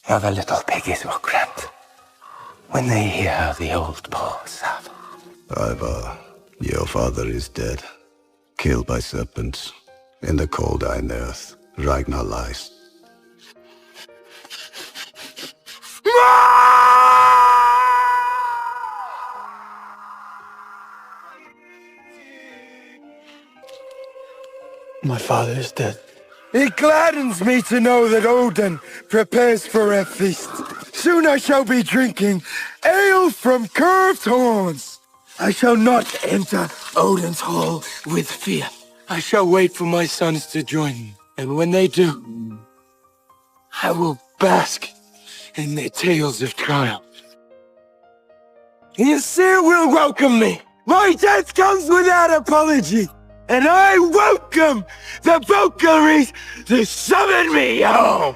How the little piggies will grant when they hear the old paws have. Ivar, your father is dead. Killed by serpents. In the cold iron earth, Ragnar lies. My father is dead. It gladdens me to know that Odin prepares for a feast. Soon I shall be drinking ale from curved horns. I shall not enter Odin's hall with fear. I shall wait for my sons to join me. And when they do, I will bask in their tales of triumph. The Aesir will welcome me. My death comes without apology. And I welcome the Valkyries to summon me home!